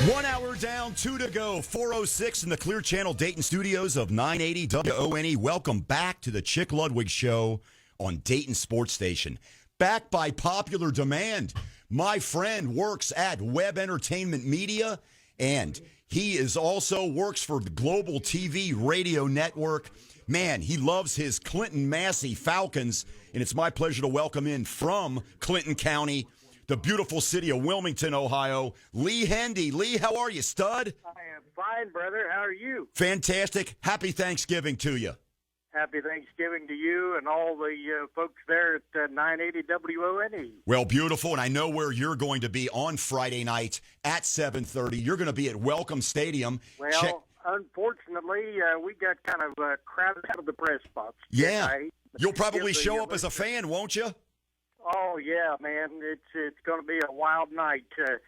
1 hour down, 2 to go, 4:06 in the Clear Channel Dayton studios of 980 WONE. Welcome back to the Chick Ludwig Show on Dayton Sports Station. Back by popular demand. My friend works at Web Entertainment Media, and he is also works for the Global TV Radio Network. Man, he loves his Clinton Massie Falcons, and it's my pleasure to welcome in from Clinton County, the beautiful city of Wilmington, Ohio, Lee Hendee. Lee, how are you, stud? I am fine, brother. How are you? Fantastic. Happy Thanksgiving to you. Happy Thanksgiving to you and all the folks there at 980 WONE. Well, beautiful, and I know where you're going to be on Friday night at 7:30. You're going to be at Welcome Stadium. Well, unfortunately, we got kind of crowded out of the press box. Yeah. You'll probably show up as a fan, won't you? Oh, yeah, man. It's going to be a wild night. The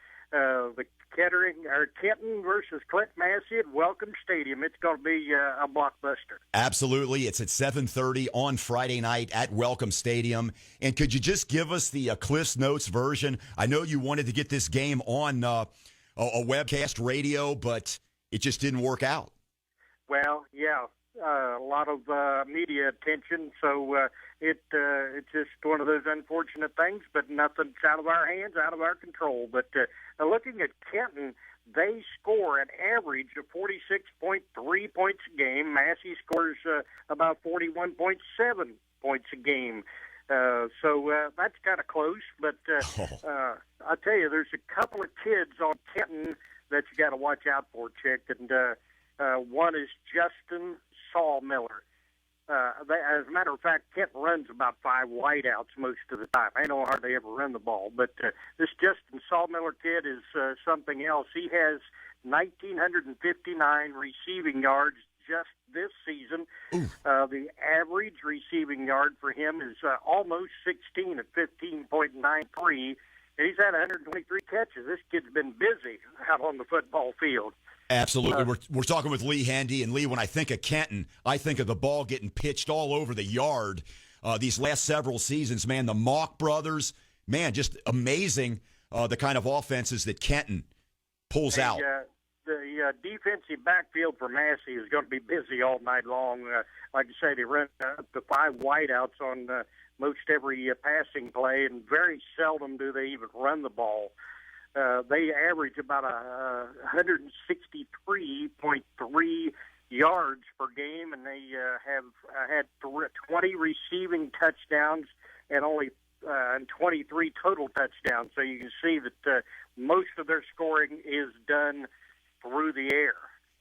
Kenton versus Clinton Massie at Welcome Stadium. It's going to be a blockbuster. Absolutely. It's at 7:30 on Friday night at Welcome Stadium. And could you just give us the Cliff's Notes version? I know you wanted to get this game on a webcast radio, but it just didn't work out. Well, yeah. A lot of media attention, so it's just one of those unfortunate things, but nothing's out of our hands, out of our control. But looking at Kenton, they score an average of 46.3 points a game. Massie scores about 41.7 points a game. So that's kind of close, but I'll tell you, there's a couple of kids on Kenton that you got to watch out for, Chick, and one is Justin Sawmiller. As a matter of fact, Kent runs about 5 wideouts most of the time. I don't hardly ever run the ball, but this Justin Sawmiller kid is something else. He has 1,959 receiving yards just this season. The average receiving yard for him is almost 16 at 15.93, and he's had 123 catches. This kid's been busy out on the football field. Absolutely. We're talking with Lee Hendee. And, Lee, when I think of Kenton, I think of the ball getting pitched all over the yard these last several seasons. Man, the Mock brothers, man, just amazing the kind of offenses that Kenton pulls out. The defensive backfield for Massie is going to be busy all night long. Like I say, they run up to 5 wideouts on most every passing play, and very seldom do they even run the ball. They average about 163.3 yards per game, and they have had 20 receiving touchdowns and only 23 total touchdowns. So you can see that most of their scoring is done through the air.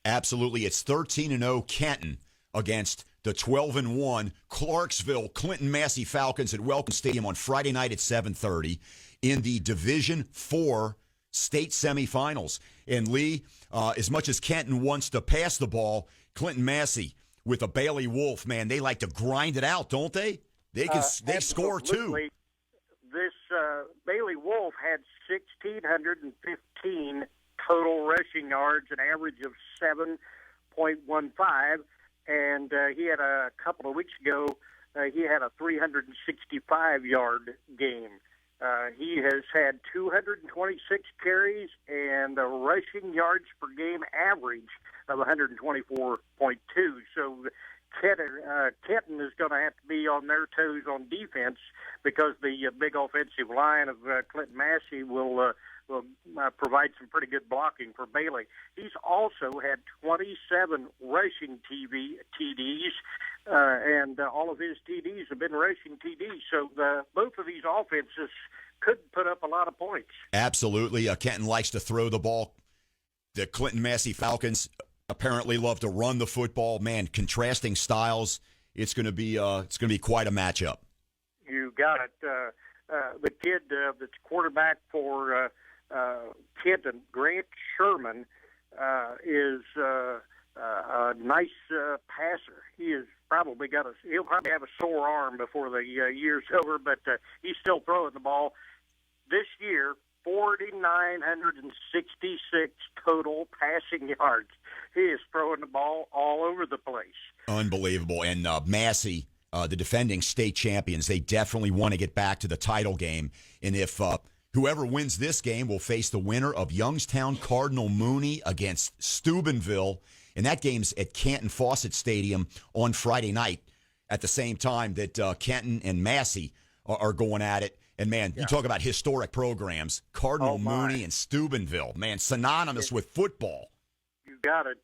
Absolutely. It's 13-0 Kenton against the 12-1 Clarksville Clinton Massie Falcons at Welcome Stadium on Friday night at 7:30 in the Division IV state semifinals. And Lee, as much as Kenton wants to pass the ball, Clinton Massie with a Bailey Wolf, man, they like to grind it out, don't they? They score too. This Bailey Wolf had 1,615 total rushing yards, an average of 7.15, and he had a couple of weeks ago, he had a 365-yard game. He has had 226 carries and a rushing yards per game average of 124.2. So Kenton is going to have to be on their toes on defense because the big offensive line of Clinton Massie will provide some pretty good blocking for Bailey. He's also had 27 rushing TDs, and all of his TDs have been rushing TDs. So both of these offenses could put up a lot of points. Absolutely. Kenton likes to throw the ball. The Clinton Massie Falcons apparently love to run the football. Man, contrasting styles. It's going to be quite a matchup. You got it. The kid that's quarterback for Kenton, Grant Sherman, is a nice passer. He'll probably have a sore arm before the year's over, but he's still throwing the ball. This year, 4,966 total passing yards. He is throwing the ball all over the place. Unbelievable. And Massie, the defending state champions, they definitely want to get back to the title game. And if Whoever wins this game will face the winner of Youngstown Cardinal Mooney against Steubenville, and that game's at Canton Fawcett Stadium on Friday night at the same time that Kenton and Massie are going at it. And, man, you talk about historic programs, Cardinal Mooney and Steubenville, man, synonymous with football. You got it.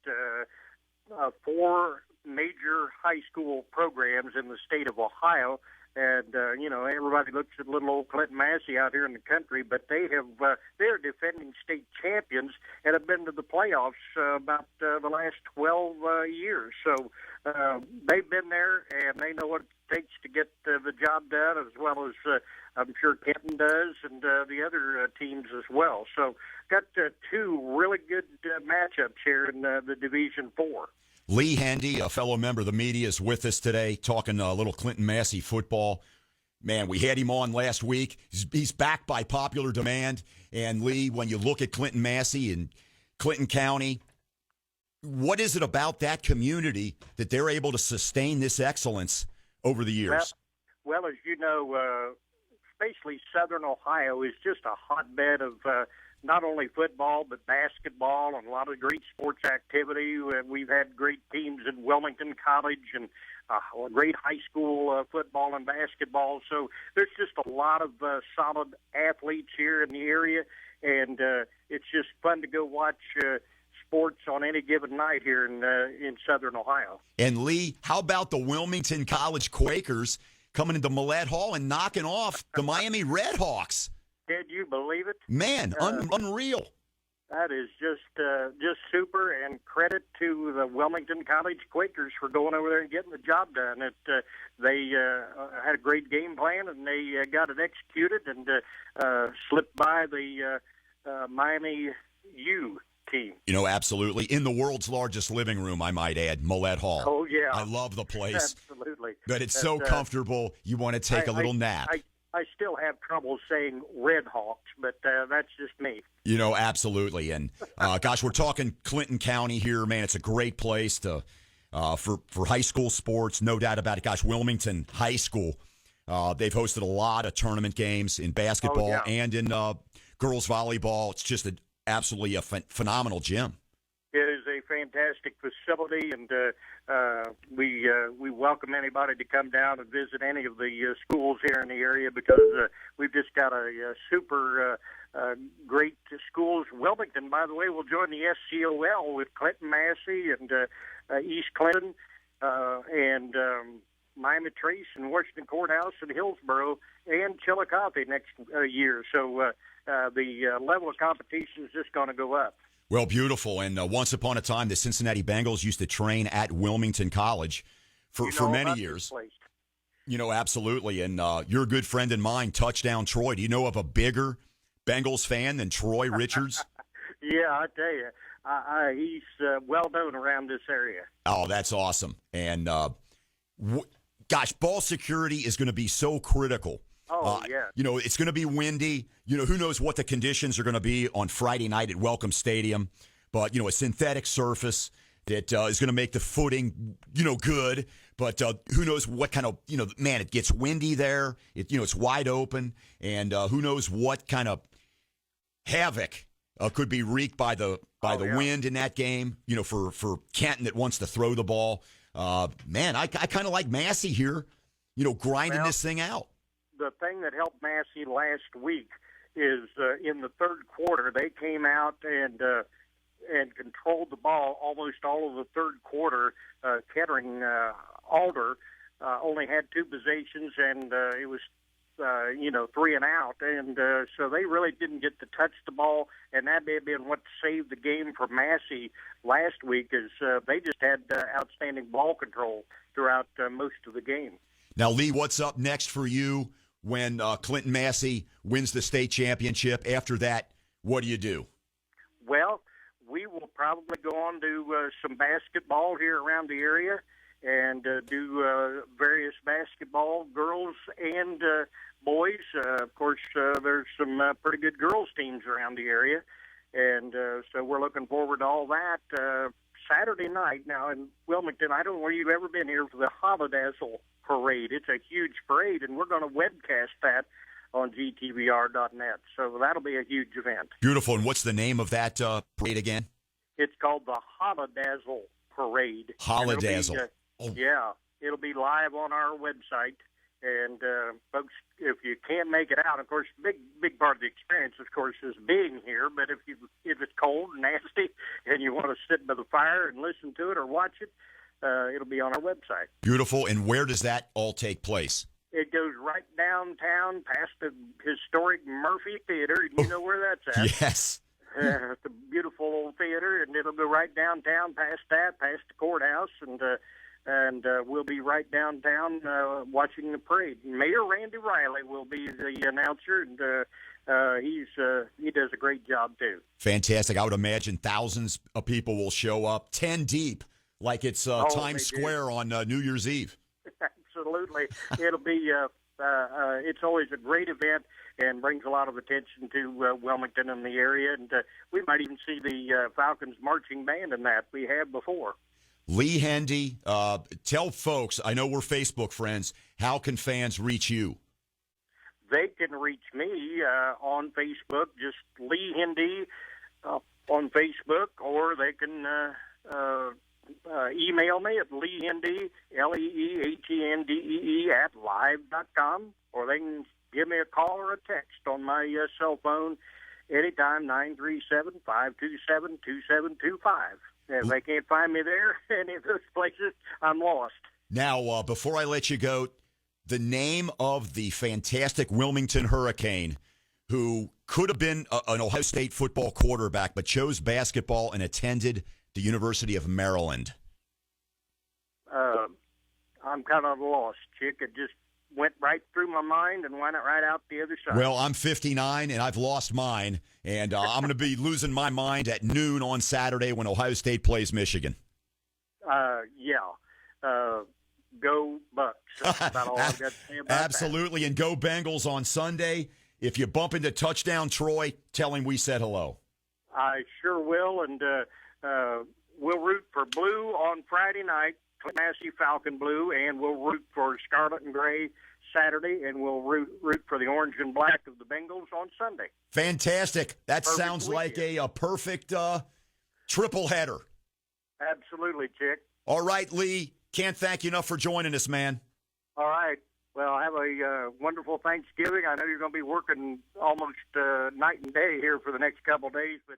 4 major high school programs in the state of Ohio. And, everybody looks at little old Clinton Massie out here in the country, but they're defending state champions and have been to the playoffs about the last 12 years. So they've been there, and they know what it takes to get the job done, as well as I'm sure Kenton does, and the other teams as well. So got 2 really good matchups here in the Division 4. Lee Hendee, a fellow member of the media, is with us today talking a little Clinton Massie football. Man, we had him on last week. He's back by popular demand. And, Lee, when you look at Clinton Massie and Clinton County, what is it about that community that they're able to sustain this excellence over the years? Well, as you know, especially Southern Ohio is just a hotbed of not only football, but basketball and a lot of great sports activity. We've had great teams in Wilmington College and great high school football and basketball. So there's just a lot of solid athletes here in the area, and it's just fun to go watch sports on any given night here in Southern Ohio. And, Lee, how about the Wilmington College Quakers coming into Millett Hall and knocking off the Miami Redhawks? Did you believe it? Man, unreal. That is just super, and credit to the Wilmington College Quakers for going over there and getting the job done. They had a great game plan, and they got it executed and slipped by the Miami U team. Absolutely. In the world's largest living room, I might add, Millett Hall. Oh, yeah. I love the place. Absolutely. But it's so comfortable, you want to take a little nap. I still have trouble saying Red Hawks, but that's just me. Absolutely. And, gosh, we're talking Clinton County here, man. It's a great place to for high school sports, no doubt about it. Gosh, Wilmington High School, they've hosted a lot of tournament games in basketball and in girls volleyball. It's just absolutely a phenomenal gym. It is a fantastic facility, and we welcome anybody to come down and visit any of the schools here in the area, because we've just got a super great schools. Wilmington, by the way, will join the SCOL with Clinton Massie and East Clinton and Miami Trace and Washington Courthouse and Hillsboro and Chillicothe next year. So the level of competition is just going to go up. Well, beautiful. And once upon a time, the Cincinnati Bengals used to train at Wilmington College for many years. Absolutely. And you're a good friend of mine, Touchdown Troy. Do you know of a bigger Bengals fan than Troy Richards? Yeah, I tell you, he's well known around this area. Oh, that's awesome. And, gosh, ball security is going to be so critical. Oh, yeah. It's going to be windy. Who knows what the conditions are going to be on Friday night at Welcome Stadium. But, a synthetic surface that is going to make the footing, good. But who knows what kind of, man, it gets windy there. It's wide open. And who knows what kind of havoc could be wreaked by the wind in that game, for Kenton that wants to throw the ball. Man, I kind of like Massie here, grinding this thing out. The thing that helped Massie last week is in the third quarter, they came out and controlled the ball almost all of the third quarter. Kettering Alder only had 2 possessions, and it was 3 and out, and so they really didn't get to touch the ball, and that may have been what saved the game for Massie last week. Is they just had outstanding ball control throughout most of the game. Now, Lee, what's up next for you when Clinton Massie wins the state championship? After that, what do you do? Well, we will probably go on to some basketball here around the area and do various basketball, girls and boys. Of course, there's some pretty good girls teams around the area, and so we're looking forward to all that. Saturday night now in Wilmington, I don't know where you've ever been here for the Holidazzle parade. It's a huge parade, and we're going to webcast that on gtvr.net. So that'll be a huge event. Beautiful. And what's the name of that parade again? It's called the Holidazzle Parade. Holidazzle. Yeah, it'll be live on our website. And folks, if you can't make it out, of course, big part of the experience, of course, is being here. But if it's cold and nasty and you want to sit by the fire and listen to it or watch it, it'll be on our website. Beautiful. And where does that all take place? It goes right downtown past the historic Murphy Theater. You know where that's at. Yes. It's a beautiful old theater, and it'll go right downtown past that, past the courthouse, and we'll be right downtown watching the parade. Mayor Randy Riley will be the announcer, and he does a great job too. Fantastic. I would imagine thousands of people will show up, 10 deep, like it's Times Square on New Year's Eve. Absolutely. It'll be it's always a great event and brings a lot of attention to Wilmington and the area, and we might even see the Falcons marching band in that. We have before. Lee Hendee, tell folks, I know we're Facebook friends, how can fans reach you? They can reach me on Facebook, just Lee Hendee on Facebook, or they can email me at leehendee, LeeHendee @live.com, or they can give me a call or a text on my cell phone anytime, 937-527-2725. If they can't find me there, any of those places, I'm lost. Now, before I let you go, the name of the fantastic Wilmington Hurricane who could have been an Ohio State football quarterback but chose basketball and attended the University of Maryland. I'm kind of lost, Chick. It just went right through my mind and went right out the other side. Well, I'm 59, and I've lost mine, and I'm going to be losing my mind at noon on Saturday when Ohio State plays Michigan. Go Bucks. That's about all I've got to say about Absolutely, that. And go Bengals on Sunday. If you bump into Touchdown Troy, tell him we said hello. I sure will, and we'll root for blue on Friday night, Clinton Massie Falcon Blue, and we'll root for Scarlet and Gray Saturday, and we'll root for the orange and black of the Bengals on Sunday. Fantastic. That Perfect sounds weekend. like a perfect triple header. Absolutely, Chick. All right, Lee. Can't thank you enough for joining us, man. All right. Well, have a wonderful Thanksgiving. I know you're going to be working almost night and day here for the next couple of days, but